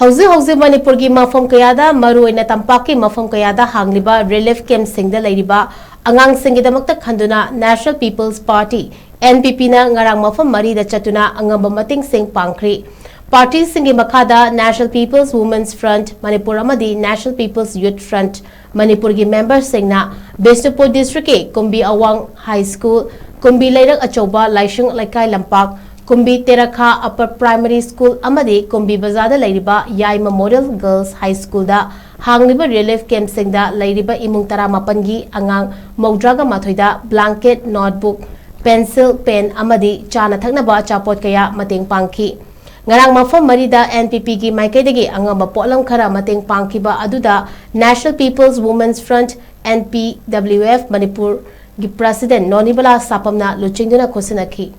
Houjik Houjik Manipur ki Mafam Kayada Maru Oina Tampakki Mafam Kayada Hangliba relief camp Singda LEIRIBA AGANGSINGIDAMAK KHANDUNA National People's Party NPP na NGARANG Mafam Marida CHATTUNA ANGAMBA MATENG PANGKHRE Party Singi Makhada National People's Women's Front Manipur amadi National People's Youth Front Manipur ki members singna Bishnupur District ke Kumbi Awang High School Kumbi Leirak Achoba Laishung Laikai Lampak Kumbi Terakha Upper Primary School amadi Kumbi Bazada LEIRIBA Yai Memorial Girls High School da Hangliba relief camp Singda LEIRIBA imung tara mapangi angang Maudraga Mathoida blanket notebook pencil pen amadi chana thaknaba chapot kaya mateng pangki Ngarang Mafam Marida NPP ki Maikaidagi Angamba Polam Khara Mateng Pangkiba Aduda National People's Women's Front NPWF Manipur gi President Nonibala Sapamna Luchingduna Kosinaki